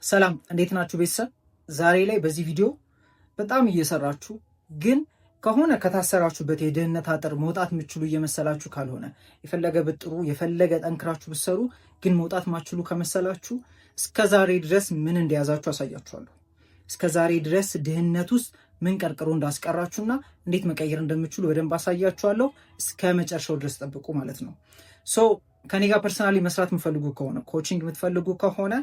ሰላም እንዴት ናችሁ ቤተሰብ? ዛሬ ላይ በዚህ ቪዲዮ በጣም እየሰራችሁ ግን ከሆነ ከታሰራችሁበት የድህነት አጥር መውጣት የምትችሉ እየመሰላችሁ ካልሆነ የፈለገ ብጥሩ የፈለገ ጠንክራችሁ ብትሰሩ ግን መውጣት ማትችሉ ከመሰላችሁ እስከዛሬ ድረስ ምን እንደያዛችሁ አሳያችኋለሁ። እስከዛሬ ድረስ ድህነት ውስጥ ምን ቀርቅሮ እንዳስቀራችሁና እንዴት መቀየር እንደምትችሉ በደንብ አሳያችኋለሁ። እስከ መጨረሻው ድረስ ጠብቁ ማለት ነው። ከኔ ጋር ፐርሰናሊ መስራት የምትፈልጉ ከሆነ ኮቺንግ የምትፈልጉ ከሆነ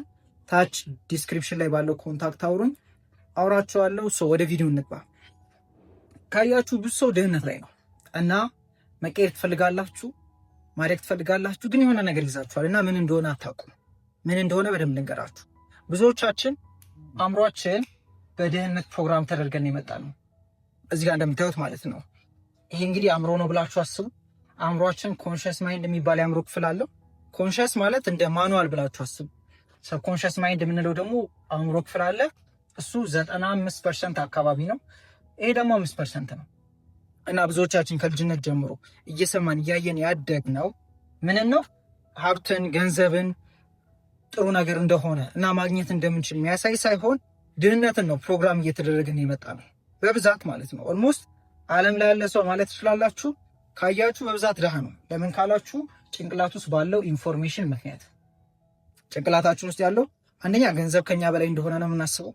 ታች ዲስክሪፕሽን ላይ ባለው ኮንታክት አውሩኝ፣ አውራችኋለሁ። ወደ ቪዲዮ እንግባ። ካያችሁ ብዙ ሰው ድህነት ላይ ነው እና መቀየር ትፈልጋላችሁ፣ ማድረግ ትፈልጋላችሁ፣ ግን የሆነ ነገር ይዛችኋል እና ምን እንደሆነ አታውቁም። ምን እንደሆነ በደንብ ልንገራችሁ። ብዙዎቻችን አእምሯችን በድህነት ፕሮግራም ተደርገን የመጣ ነው። እዚህ ጋር እንደምታዩት ማለት ነው። ይሄ እንግዲህ አእምሮ ነው ብላችሁ አስቡ። አእምሯችን ኮንሽስ ማይንድ የሚባል የአእምሮ ክፍል አለው። ኮንሽስ ማለት እንደ ማኑዋል ብላችሁ አስቡ። ሰብኮንሽስ ማይንድ የምንለው ደግሞ አእምሮ ክፍል አለ። እሱ 95% አካባቢ ነው። ይሄ ደግሞ 5% ነው። እና ብዙዎቻችን ከልጅነት ጀምሮ እየሰማን እያየን ያደግነው ምንን ነው? ሀብትን፣ ገንዘብን ጥሩ ነገር እንደሆነ እና ማግኘት እንደምንችል የሚያሳይ ሳይሆን ድህነትን ነው ፕሮግራም እየተደረገን የመጣ ነው በብዛት ማለት ነው። ኦልሞስት ዓለም ላይ ያለ ሰው ማለት ትችላላችሁ ካያችሁ በብዛት ድሃ ነው። ለምን ካላችሁ ጭንቅላት ውስጥ ባለው ኢንፎርሜሽን ምክንያት። ጭንቅላታችን ውስጥ ያለው አንደኛ ገንዘብ ከኛ በላይ እንደሆነ ነው የምናስበው።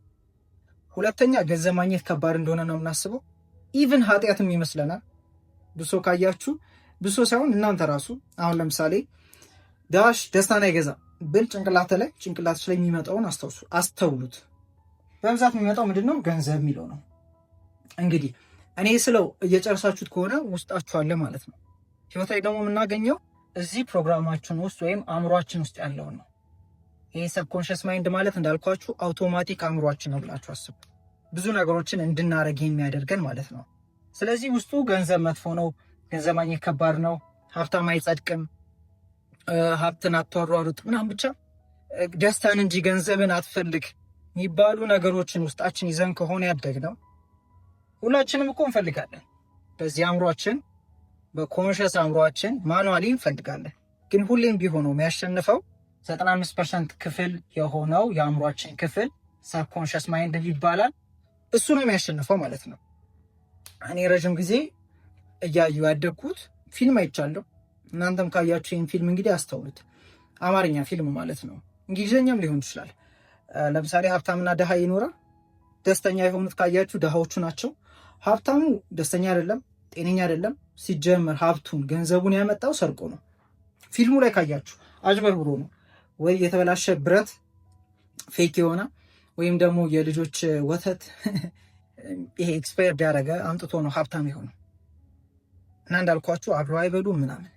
ሁለተኛ ገንዘብ ማግኘት ከባድ እንደሆነ ነው የምናስበው። ኢቭን ኃጢአትም ይመስለናል። ብሶ ካያችሁ ብሶ ሳይሆን እናንተ ራሱ አሁን ለምሳሌ ዳሽ ደስታን አይገዛም ብል ጭንቅላት ላይ የሚመጣውን አስተውሉት። በብዛት የሚመጣው ምንድነው? ገንዘብ የሚለው ነው። እንግዲህ እኔ ስለው እየጨረሳችሁት ከሆነ ውስጣችሁ አለ ማለት ነው። ህይወት ላይ ደግሞ የምናገኘው እዚህ ፕሮግራማችን ውስጥ ወይም አእምሯችን ውስጥ ያለውን ነው። ይሄ ሰብኮንሽስ ማይንድ ማለት እንዳልኳችሁ አውቶማቲክ አእምሯችን ነው ብላችሁ አስቡ። ብዙ ነገሮችን እንድናረግ የሚያደርገን ማለት ነው። ስለዚህ ውስጡ ገንዘብ መጥፎ ነው፣ ገንዘብ ማግኘት ከባድ ነው፣ ሀብታም አይጸድቅም፣ ሀብትን አትሯሩጥ ምናምን፣ ብቻ ደስታን እንጂ ገንዘብን አትፈልግ የሚባሉ ነገሮችን ውስጣችን ይዘን ከሆነ ያደግነው ሁላችንም እኮ እንፈልጋለን። በዚህ አእምሯችን በኮንሽስ አእምሯችን ማኑዋሊ እንፈልጋለን። ግን ሁሌም ቢሆነው የሚያሸንፈው 95% ክፍል የሆነው የአእምሯችን ክፍል ሰብኮንሽስ ማይንድ ይባላል። እሱ ነው የሚያሸንፈው ማለት ነው። እኔ ረዥም ጊዜ እያዩ ያደግኩት ፊልም አይቻለሁ። እናንተም ካያችሁ ይህን ፊልም እንግዲህ አስተውሉት። አማርኛ ፊልም ማለት ነው፣ እንግሊዝኛም ሊሆን ይችላል። ለምሳሌ ሀብታምና ድሃ ይኖራል። ደስተኛ የሆኑት ካያችሁ ድሃዎቹ ናቸው። ሀብታሙ ደስተኛ አይደለም፣ ጤነኛ አይደለም። ሲጀመር ሀብቱን ገንዘቡን ያመጣው ሰርቆ ነው። ፊልሙ ላይ ካያችሁ አጭበርብሮ ነው። ወይ የተበላሸ ብረት ፌክ የሆነ ወይም ደግሞ የልጆች ወተት ይሄ ኤክስፓየርድ ያደረገ አምጥቶ ነው ሀብታም የሆነው። እና እንዳልኳችሁ አብረው አይበሉ ምናምን።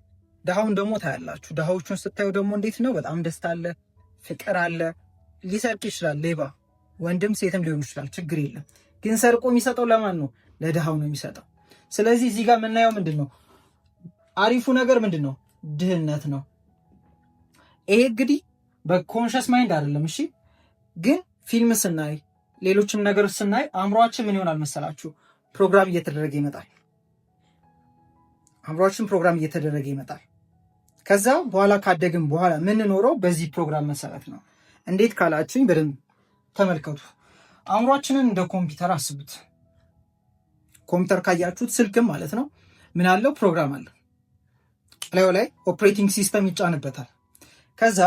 ድሃውን ደግሞ ታያላችሁ። ድሃዎቹን ስታዩ ደግሞ እንዴት ነው? በጣም ደስታ አለ፣ ፍቅር አለ። ሊሰርቅ ይችላል፣ ሌባ ወንድም ሴትም ሊሆን ይችላል፣ ችግር የለም። ግን ሰርቆ የሚሰጠው ለማን ነው? ለድሃው ነው የሚሰጠው። ስለዚህ እዚህ ጋር የምናየው ምንድን ነው? አሪፉ ነገር ምንድን ነው? ድህነት ነው። ይሄ እንግዲህ በኮንሽስ ማይንድ አይደለም። እሺ፣ ግን ፊልም ስናይ ሌሎችም ነገሮች ስናይ አእምሯችን ምን ይሆናል መሰላችሁ? ፕሮግራም እየተደረገ ይመጣል። አእምሯችን ፕሮግራም እየተደረገ ይመጣል። ከዛ በኋላ ካደግም በኋላ የምንኖረው በዚህ ፕሮግራም መሰረት ነው። እንዴት ካላችሁኝ በደንብ ተመልከቱ። አእምሯችንን እንደ ኮምፒውተር አስቡት። ኮምፒውተር ካያችሁት ስልክም ማለት ነው ምን አለው? ፕሮግራም አለው። ላዩ ላይ ኦፕሬቲንግ ሲስተም ይጫንበታል። ከዛ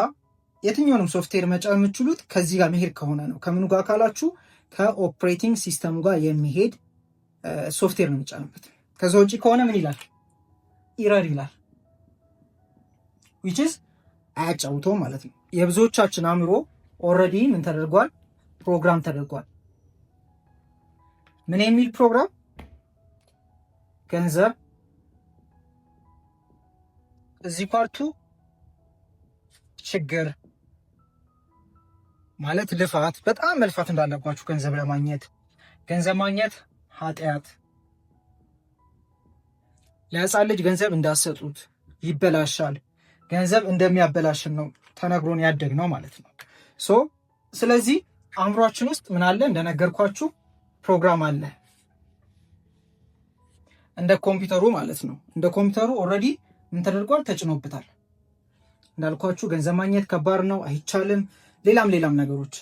የትኛውንም ሶፍትዌር መጫን የምትችሉት ከዚህ ጋር መሄድ ከሆነ ነው። ከምኑ ጋር ካላችሁ ከኦፕሬቲንግ ሲስተሙ ጋር የሚሄድ ሶፍትዌር ነው የሚጫንበት። ከዛ ውጭ ከሆነ ምን ይላል? ኢረር ይላል። which is አያጫውተውም ማለት ነው። የብዙዎቻችን አእምሮ ኦልሬዲ ምን ተደርጓል? ፕሮግራም ተደርጓል። ምን የሚል ፕሮግራም? ገንዘብ እዚህ ፓርቱ ችግር ማለት ልፋት፣ በጣም መልፋት እንዳለባችሁ ገንዘብ ለማግኘት። ገንዘብ ማግኘት ኃጢአት። ለሕፃን ልጅ ገንዘብ እንዳሰጡት ይበላሻል። ገንዘብ እንደሚያበላሽን ነው ተነግሮን ያደግ ነው ማለት ነው። ስለዚህ አእምሯችን ውስጥ ምን አለ? እንደነገርኳችሁ ፕሮግራም አለ። እንደ ኮምፒውተሩ ማለት ነው። እንደ ኮምፒውተሩ ኦልሬዲ ምን ተደርጓል? ተጭኖበታል። እንዳልኳችሁ ገንዘብ ማግኘት ከባድ ነው፣ አይቻልም፣ ሌላም ነገሮች።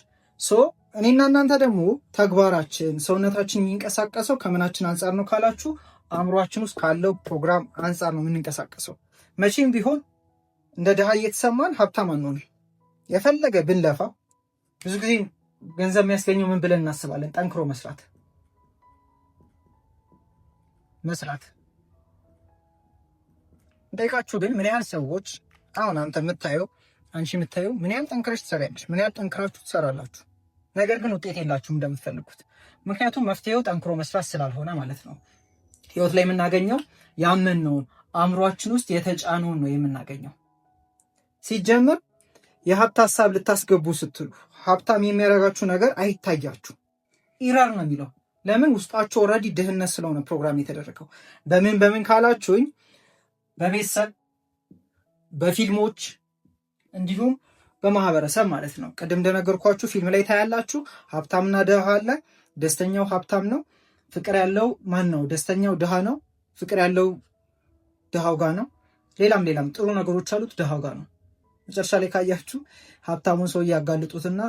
እኔና እናንተ ደግሞ ተግባራችን ሰውነታችን የሚንቀሳቀሰው ከምናችን አንጻር ነው ካላችሁ አእምሯችን ውስጥ ካለው ፕሮግራም አንጻር ነው የምንንቀሳቀሰው። መቼም ቢሆን እንደ ድሃ እየተሰማን ሀብታም አንሆንም። የፈለገ ብንለፋ ብዙ ጊዜ ገንዘብ የሚያስገኘው ምን ብለን እናስባለን? ጠንክሮ መስራት። ጠይቃችሁ ግን ምን ያህል ሰዎች አሁን አንቺ የምታየው ምን ያህል ጠንክረሽ ትሰሪያለሽ? ምን ያህል ጠንክራችሁ ትሰራላችሁ? ነገር ግን ውጤት የላችሁም እንደምትፈልጉት። ምክንያቱም መፍትሄው ጠንክሮ መስራት ስላልሆነ ማለት ነው። ህይወት ላይ የምናገኘው ያመንነውን አእምሯችን ውስጥ የተጫነውን ነው የምናገኘው። ሲጀምር የሀብት ሀሳብ ልታስገቡ ስትሉ ሀብታም የሚያደርጋችሁ ነገር አይታያችሁ። ኢራር ነው የሚለው። ለምን? ውስጣችሁ ኦልሬዲ ድህነት ስለሆነ ፕሮግራም የተደረገው። በምን ካላችሁኝ በቤተሰብ በፊልሞች እንዲሁም በማህበረሰብ ማለት ነው። ቅድም እንደነገርኳችሁ ፊልም ላይ ታያላችሁ። ሀብታምና ድሃ አለ። ደስተኛው ሀብታም ነው። ፍቅር ያለው ማን ነው? ደስተኛው ድሃ ነው። ፍቅር ያለው ድሃው ጋር ነው። ሌላም ጥሩ ነገሮች አሉት፣ ድሃው ጋር ነው። መጨረሻ ላይ ካያችሁ ሀብታሙን ሰው እያጋልጡትና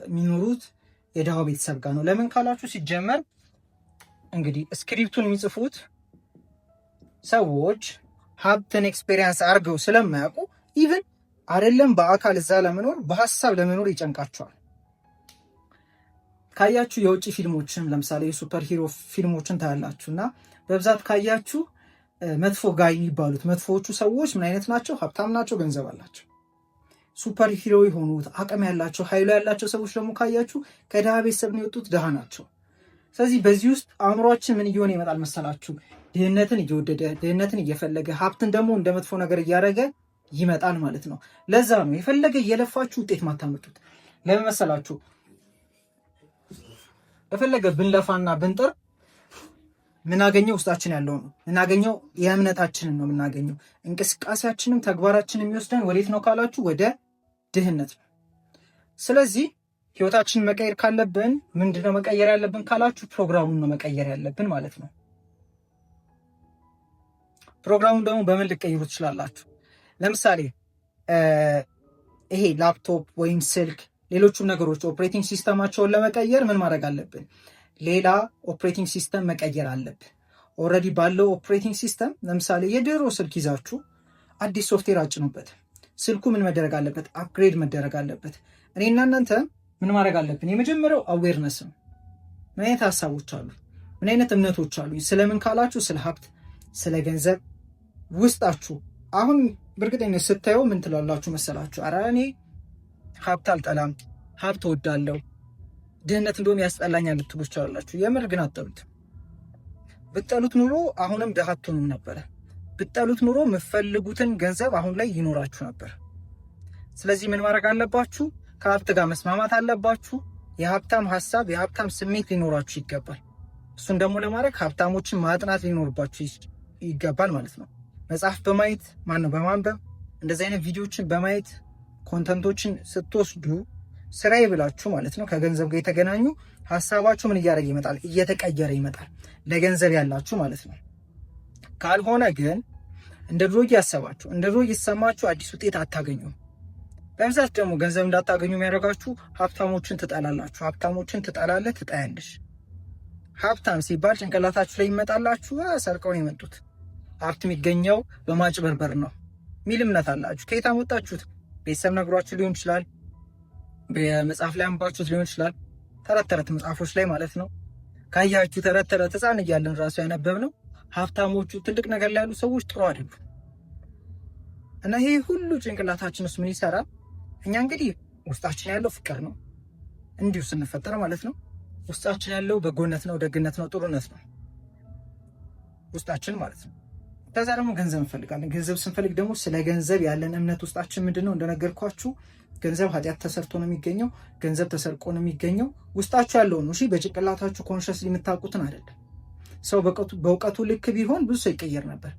የሚኖሩት የድሃው ቤተሰብ ጋር ነው። ለምን ካላችሁ ሲጀመር እንግዲህ ስክሪፕቱን የሚጽፉት ሰዎች ሀብትን ኤክስፔሪንስ አድርገው ስለማያውቁ ኢቭን አይደለም በአካል እዛ ለመኖር በሀሳብ ለመኖር ይጨንቃቸዋል። ካያችሁ የውጭ ፊልሞችን ለምሳሌ የሱፐር ሂሮ ፊልሞችን ታያላችሁ እና በብዛት ካያችሁ መጥፎ ጋይ የሚባሉት መጥፎዎቹ ሰዎች ምን አይነት ናቸው? ሀብታም ናቸው፣ ገንዘብ አላቸው። ሱፐር ሂሮ የሆኑት አቅም ያላቸው ኃይሉ ያላቸው ሰዎች ደግሞ ካያችሁ ከድሃ ቤተሰብ ነው የወጡት፣ ድሃ ናቸው። ስለዚህ በዚህ ውስጥ አእምሯችን ምን እየሆነ ይመጣል መሰላችሁ? ድህነትን እየወደደ ድህነትን እየፈለገ ሀብትን ደግሞ እንደ መጥፎ ነገር እያደረገ ይመጣል ማለት ነው። ለዛ ነው የፈለገ እየለፋችሁ ውጤት ማታመጡት። ለምን መሰላችሁ? የፈለገ ብንለፋና ብንጥር ምናገኘው ውስጣችን ያለው ነው። ምናገኘው የእምነታችንን ነው የምናገኘው። እንቅስቃሴያችንም ተግባራችንን የሚወስደን ወዴት ነው ካላችሁ ወደ ድህነት ነው። ስለዚህ ህይወታችንን መቀየር ካለብን ምንድነው መቀየር ያለብን ካላችሁ ፕሮግራሙን ነው መቀየር ያለብን ማለት ነው። ፕሮግራሙን ደግሞ በምን ልቀይሩ ትችላላችሁ? ለምሳሌ ይሄ ላፕቶፕ ወይም ስልክ፣ ሌሎቹም ነገሮች ኦፕሬቲንግ ሲስተማቸውን ለመቀየር ምን ማድረግ አለብን? ሌላ ኦፕሬቲንግ ሲስተም መቀየር አለብን። ኦልሬዲ ባለው ኦፕሬቲንግ ሲስተም ለምሳሌ የድሮ ስልክ ይዛችሁ አዲስ ሶፍትዌር አጭኑበት። ስልኩ ምን መደረግ አለበት? አፕግሬድ መደረግ አለበት። እኔና እናንተ ምን ማድረግ አለብን? የመጀመሪያው አዌርነስ ነው። ምን አይነት ሀሳቦች አሉ? ምን አይነት እምነቶች አሉ? ስለምን ካላችሁ ስለ ሀብት፣ ስለ ገንዘብ ውስጣችሁ አሁን በእርግጠኝነት ስታየው ምን ትላላችሁ መሰላችሁ? ኧረ እኔ ሀብት አልጠላም፣ ሀብት እወዳለሁ፣ ድህነት እንደውም ያስጠላኛል ልትሉ ትችላላችሁ። የምር ግን አትጠሉት። ብትጠሉት ኑሮ አሁንም ድሃ አትሆኑም ነበረ። ብትጠሉት ኑሮ የምትፈልጉትን ገንዘብ አሁን ላይ ይኖራችሁ ነበር። ስለዚህ ምን ማድረግ አለባችሁ? ከሀብት ጋር መስማማት አለባችሁ። የሀብታም ሀሳብ፣ የሀብታም ስሜት ሊኖራችሁ ይገባል። እሱን ደግሞ ለማድረግ ሀብታሞችን ማጥናት ሊኖርባችሁ ይገባል ማለት ነው። መጽሐፍ በማየት በማንበብ እንደዚህ አይነት ቪዲዮዎችን በማየት ኮንተንቶችን ስትወስዱ ስራዬ ብላችሁ ማለት ነው ከገንዘብ ጋር የተገናኙ ሀሳባችሁ ምን እያደረገ ይመጣል? እየተቀየረ ይመጣል። ለገንዘብ ያላችሁ ማለት ነው። ካልሆነ ግን እንደ ድሮ እያሰባችሁ እንደ ድሮ እየተሰማችሁ አዲስ ውጤት አታገኙም። በብዛት ደግሞ ገንዘብ እንዳታገኙ የሚያደርጋችሁ ሀብታሞችን ትጠላላችሁ። ሀብታሞችን ትጠላለህ፣ ትጠያለሽ። ሀብታም ሲባል ጭንቅላታችሁ ላይ ይመጣላችሁ ሰርቀውን የመጡት ሀብት የሚገኘው በማጭበርበር ነው ሚል እምነት አላችሁ። ከየት አመጣችሁት? ቤተሰብ ነግሯችሁ ሊሆን ይችላል፣ በመጽሐፍ ላይ አንባችሁት ሊሆን ይችላል። ተረት መጽሐፎች ላይ ማለት ነው። ካያችሁ ተረት ህፃን እያለን ራሱ ያነበብነው ሀብታሞቹ ትልቅ ነገር ላይ ያሉ ሰዎች ጥሩ አይደሉም። እና ይሄ ሁሉ ጭንቅላታችን ውስጥ ምን ይሰራል? እኛ እንግዲህ ውስጣችን ያለው ፍቅር ነው እንዲሁ ስንፈጠር ማለት ነው። ውስጣችን ያለው በጎነት ነው፣ ደግነት ነው፣ ጥሩነት ነው ውስጣችን ማለት ነው። ከዛ ደግሞ ገንዘብ እንፈልጋለን። ገንዘብ ስንፈልግ ደግሞ ስለ ገንዘብ ያለን እምነት ውስጣችን ምንድነው? እንደነገርኳችሁ ገንዘብ ኃጢአት ተሰርቶ ነው የሚገኘው። ገንዘብ ተሰርቆ ነው የሚገኘው። ውስጣችሁ ያለው ነው። እሺ፣ በጭንቅላታችሁ ኮንሸስሊ የምታውቁትን አይደለም። ሰው በእውቀቱ ልክ ቢሆን ብዙ ሰው ይቀየር ነበር።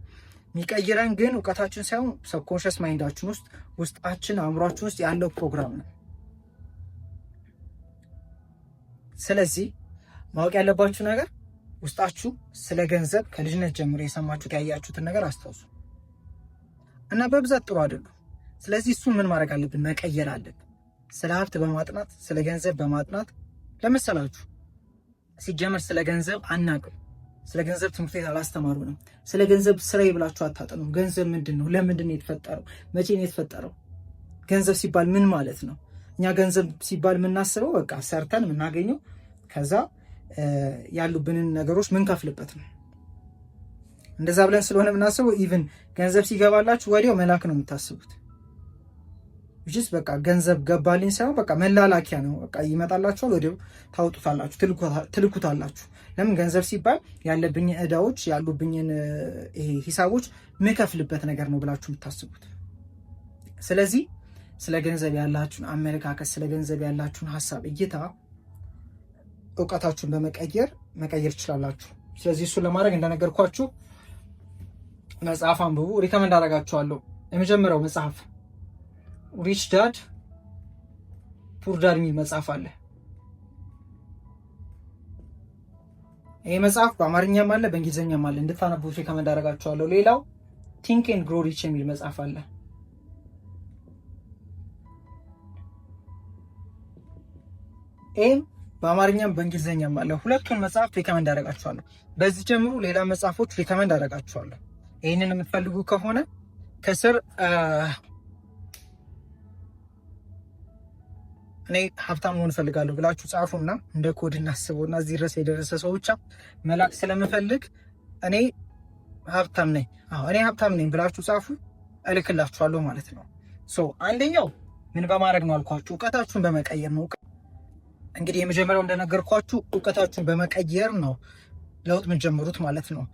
የሚቀይረን ግን እውቀታችን ሳይሆን ሰብኮንሸስ ማይንዳችን ውስጥ ውስጣችን አእምሯችን ውስጥ ያለው ፕሮግራም ነው። ስለዚህ ማወቅ ያለባችሁ ነገር ውስጣችሁ ስለ ገንዘብ ከልጅነት ጀምሮ የሰማችሁት ያያችሁትን ነገር አስታውሱ እና በብዛት ጥሩ አይደሉም። ስለዚህ እሱን ምን ማድረግ አለብን? መቀየር አለብን። ስለ ሀብት በማጥናት ስለ ገንዘብ በማጥናት ለመሰላችሁ ሲጀመር ስለ ገንዘብ አናውቅም። ስለ ገንዘብ ትምህርት ቤት አላስተማሩንም። ስለ ገንዘብ ስራዬ ብላችሁ አታጠኑም። ገንዘብ ምንድን ነው? ለምንድን ነው የተፈጠረው? መቼ ነው የተፈጠረው? ገንዘብ ሲባል ምን ማለት ነው? እኛ ገንዘብ ሲባል የምናስበው በቃ ሰርተን የምናገኘው ከዛ ያሉብንን ነገሮች ምንከፍልበት ነው። እንደዛ ብለን ስለሆነ የምናስበው ኢቭን ገንዘብ ሲገባላችሁ ወዲያው መላክ ነው የምታስቡት። ውጭስ በቃ ገንዘብ ገባልኝ ሳይሆን በቃ መላላኪያ ነው። በቃ ይመጣላችኋል፣ ወዲያው ታውጡታላችሁ፣ ትልኩታላችሁ። ለምን? ገንዘብ ሲባል ያለብኝ እዳዎች ያሉብኝን ሂሳቦች ምከፍልበት ነገር ነው ብላችሁ የምታስቡት። ስለዚህ ስለ ገንዘብ ያላችሁን አመለካከት፣ ስለ ገንዘብ ያላችሁን ሀሳብ፣ እይታ እውቀታችሁን በመቀየር መቀየር ትችላላችሁ። ስለዚህ እሱን ለማድረግ እንደነገርኳችሁ መጽሐፍ አንብቡ። ሪከመንድ አደርጋችኋለሁ። የመጀመሪያው መጽሐፍ ሪች ዳድ ፑር ዳድ የሚል መጽሐፍ አለ። ይህ መጽሐፍ በአማርኛም አለ በእንግሊዝኛም አለ። እንድታነቡት ሪከመንድ አደርጋችኋለሁ። ሌላው ቲንክ ኤንድ ግሮ ሪች የሚል መጽሐፍ አለ። ይህም በአማርኛም በእንግሊዝኛም አለ። ሁለቱን መጽሐፍ ሪከመንድ አደርጋችኋለሁ። በዚህ ጀምሩ። ሌላ መጽሐፎች ሪከመንድ አደርጋችኋለሁ። ይህንን የምትፈልጉ ከሆነ ከስር እኔ ሀብታም መሆን እፈልጋለሁ ብላችሁ ጻፉና እንደ ኮድ እናስበውና እዚህ ድረስ የደረሰ ሰው ብቻ መላክ ስለምፈልግ እኔ ሀብታም ነኝ፣ እኔ ሀብታም ነኝ ብላችሁ ጻፉ፣ እልክላችኋለሁ ማለት ነው። አንደኛው ምን በማድረግ ነው አልኳችሁ? እውቀታችሁን በመቀየር ነው። እንግዲህ የመጀመሪያው እንደነገርኳችሁ እውቀታችሁን በመቀየር ነው ለውጥ የምትጀምሩት ማለት ነው።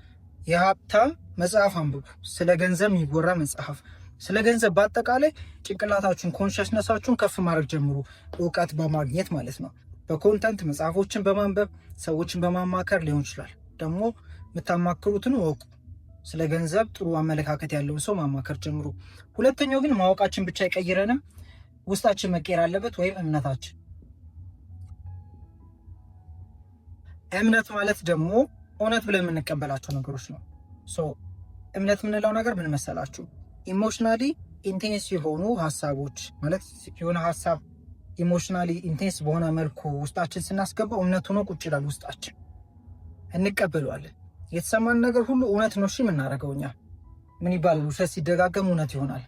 የሀብታም መጽሐፍ አንብቡ። ስለ ገንዘብ የሚወራ መጽሐፍ፣ ስለ ገንዘብ በአጠቃላይ ጭንቅላታችሁን ኮንሽስነሳችሁን ከፍ ማድረግ ጀምሩ፣ እውቀት በማግኘት ማለት ነው። በኮንተንት መጽሐፎችን በማንበብ ሰዎችን በማማከር ሊሆን ይችላል። ደግሞ የምታማክሩትን ወቁ። ስለ ገንዘብ ጥሩ አመለካከት ያለውን ሰው ማማከር ጀምሩ። ሁለተኛው ግን ማወቃችን ብቻ አይቀይረንም፣ ውስጣችን መቀየር አለበት፣ ወይም እምነታችን። እምነት ማለት ደግሞ እውነት ብለን የምንቀበላቸው ነገሮች ነው። እምነት የምንለው ነገር ምን መሰላችሁ? ኢሞሽናሊ ኢንቴንስ የሆኑ ሀሳቦች ማለት የሆነ ሀሳብ ኢሞሽናሊ ኢንቴንስ በሆነ መልኩ ውስጣችን ስናስገባው እምነት ሆኖ ቁጭ ይላል። ውስጣችን እንቀበለዋለን። የተሰማን ነገር ሁሉ እውነት ነው። እሺ የምናደርገው እኛ ምን ይባላል? ውሸት ሲደጋገም እውነት ይሆናል።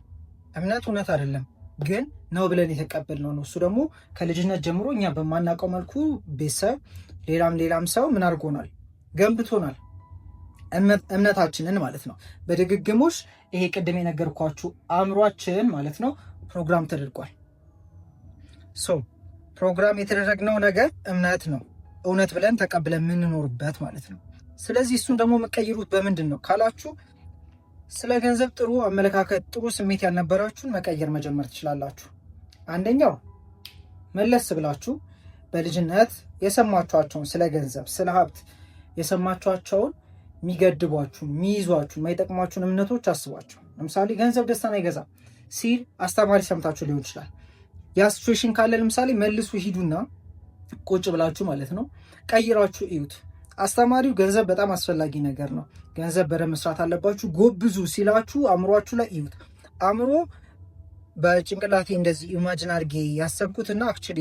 እምነት እውነት አይደለም ግን ነው ብለን የተቀበልነው ነው። እሱ ደግሞ ከልጅነት ጀምሮ እኛ በማናውቀው መልኩ ቤተሰብ፣ ሌላም ሰው ምን አድርጎናል? ገንብቶናል። እምነታችንን ማለት ነው። በድግግሞሽ ይሄ ቅድም የነገርኳችሁ አእምሯችን ማለት ነው ፕሮግራም ተደርጓል። ፕሮግራም የተደረግነው ነገር እምነት ነው፣ እውነት ብለን ተቀብለን የምንኖርበት ማለት ነው። ስለዚህ እሱን ደግሞ የምትቀይሩት በምንድን ነው ካላችሁ፣ ስለ ገንዘብ ጥሩ አመለካከት፣ ጥሩ ስሜት ያልነበራችሁን መቀየር መጀመር ትችላላችሁ። አንደኛው መለስ ብላችሁ በልጅነት የሰማችኋቸውን ስለ ገንዘብ፣ ስለ ሀብት የሰማችኋቸውን የሚገድቧችሁ፣ የሚይዟችሁ፣ የማይጠቅሟችሁን እምነቶች አስቧቸው። ለምሳሌ ገንዘብ ደስታን አይገዛም ሲል አስተማሪ ሰምታችሁ ሊሆን ይችላል። ያ ሲቹዌሽን ካለ ለምሳሌ መልሱ፣ ሂዱና ቁጭ ብላችሁ ማለት ነው ቀይራችሁ እዩት። አስተማሪው ገንዘብ በጣም አስፈላጊ ነገር ነው፣ ገንዘብ በደንብ መስራት አለባችሁ፣ ጎብዙ ሲላችሁ አእምሯችሁ ላይ እዩት። አእምሮ በጭንቅላቴ እንደዚህ ኢማጂን አድርጌ ያሰብኩትና አክቹሊ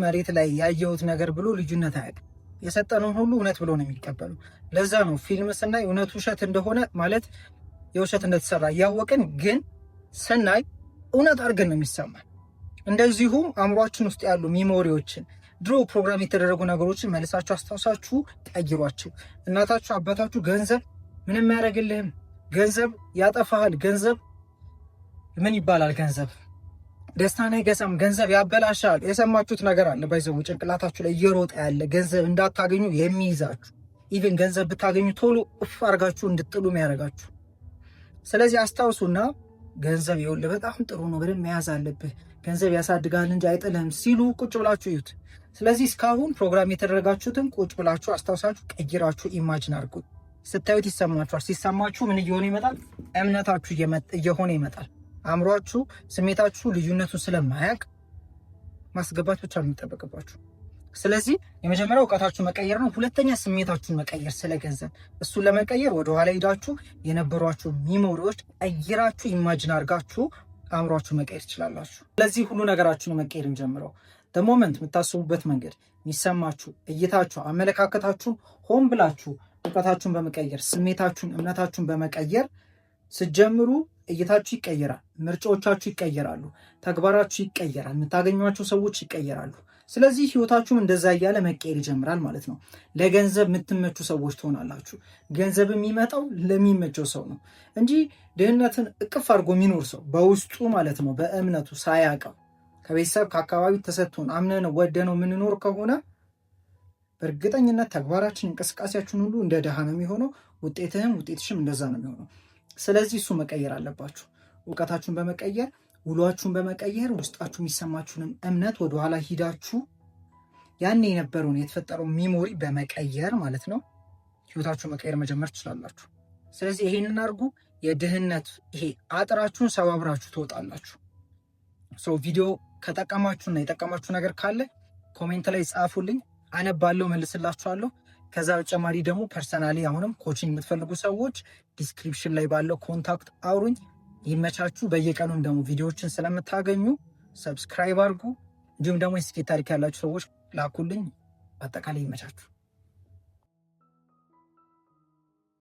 መሬት ላይ ያየሁት ነገር ብሎ ልዩነት አያውቅም። የሰጠነውን ሁሉ እውነት ብሎ ነው የሚቀበሉ። ለዛ ነው ፊልም ስናይ እውነት ውሸት እንደሆነ ማለት የውሸት እንደተሰራ እያወቅን ግን ስናይ እውነት አድርገን ነው የሚሰማን። እንደዚሁም አእምሯችን ውስጥ ያሉ ሚሞሪዎችን፣ ድሮ ፕሮግራም የተደረጉ ነገሮችን መልሳችሁ አስታውሳችሁ ቀይሯቸው። እናታችሁ አባታችሁ ገንዘብ ምንም ያደርግልህም፣ ገንዘብ ያጠፋሃል፣ ገንዘብ ምን ይባላል፣ ገንዘብ ደስታን አይገዛም፣ ገንዘብ ያበላሻል። የሰማችሁት ነገር አለ ባይዘው ጭንቅላታችሁ ላይ እየሮጠ ያለ ገንዘብ እንዳታገኙ የሚይዛችሁ፣ ኢቭን ገንዘብ ብታገኙ ቶሎ እፍ አድርጋችሁ እንድጥሉ የሚያደርጋችሁ። ስለዚህ አስታውሱና ገንዘብ ይኸውልህ በጣም ጥሩ ነው፣ በደንብ መያዝ አለብህ፣ ገንዘብ ያሳድጋል እንጂ አይጥልህም ሲሉ ቁጭ ብላችሁ እዩት። ስለዚህ እስካሁን ፕሮግራም የተደረጋችሁትን ቁጭ ብላችሁ አስታውሳችሁ ቀይራችሁ ኢማጂን አድርጉት። ስታዩት ይሰማችኋል። ሲሰማችሁ ምን እየሆነ ይመጣል? እምነታችሁ እየሆነ ይመጣል። አእምሯችሁ፣ ስሜታችሁ ልዩነቱን ስለማያውቅ ማስገባት ብቻ ነው የሚጠበቅባችሁ። ስለዚህ የመጀመሪያው እውቀታችሁ መቀየር ነው። ሁለተኛ ስሜታችሁን መቀየር ስለ ገንዘብ። እሱን ለመቀየር ወደኋላ ሄዳችሁ የነበሯችሁ ሚሞሪዎች ቀይራችሁ ኢማጂን አድርጋችሁ አእምሯችሁ መቀየር ትችላላችሁ። ስለዚህ ሁሉ ነገራችሁን መቀየር እንጀምረው። ሞመንት የምታስቡበት መንገድ፣ የሚሰማችሁ እይታችሁ፣ አመለካከታችሁን ሆን ብላችሁ እውቀታችሁን በመቀየር ስሜታችሁን፣ እምነታችሁን በመቀየር ስትጀምሩ እይታችሁ ይቀየራል፣ ምርጫዎቻችሁ ይቀየራሉ፣ ተግባራችሁ ይቀየራል፣ የምታገኟቸው ሰዎች ይቀየራሉ። ስለዚህ ህይወታችሁም እንደዛ እያለ መቀየር ይጀምራል ማለት ነው። ለገንዘብ የምትመቹ ሰዎች ትሆናላችሁ። ገንዘብ የሚመጣው ለሚመቸው ሰው ነው እንጂ ድህነትን እቅፍ አድርጎ የሚኖር ሰው በውስጡ ማለት ነው በእምነቱ ሳያውቀው ከቤተሰብ ከአካባቢ ተሰጥቶን አምነነው ወደነው የምንኖር ከሆነ በእርግጠኝነት ተግባራችን፣ እንቅስቃሴያችን ሁሉ እንደ ድሃ ነው የሚሆነው። ውጤትሽም እንደዛ ነው የሚሆነው። ስለዚህ እሱ መቀየር አለባችሁ። እውቀታችሁን በመቀየር ውሏችሁን በመቀየር ውስጣችሁ የሚሰማችሁንም እምነት ወደኋላ ሂዳችሁ ያን የነበረውን የተፈጠረው ሚሞሪ በመቀየር ማለት ነው ህይወታችሁን መቀየር መጀመር ትችላላችሁ። ስለዚህ ይሄንን አድርጉ። የድህነት ይሄ አጥራችሁን ሰባብራችሁ ትወጣላችሁ። ቪዲዮ ከጠቀማችሁና የጠቀማችሁ ነገር ካለ ኮሜንት ላይ ጻፉልኝ፣ አነባለሁ፣ መልስላችኋለሁ። ከዛ በተጨማሪ ደግሞ ፐርሰናሊ አሁንም ኮቺንግ የምትፈልጉ ሰዎች ዲስክሪፕሽን ላይ ባለው ኮንታክት አውሩኝ። ይመቻችሁ። በየቀኑም ደግሞ ቪዲዮዎችን ስለምታገኙ ሰብስክራይብ አድርጉ። እንዲሁም ደግሞ የስኬት ታሪክ ያላችሁ ሰዎች ላኩልኝ። በአጠቃላይ ይመቻችሁ።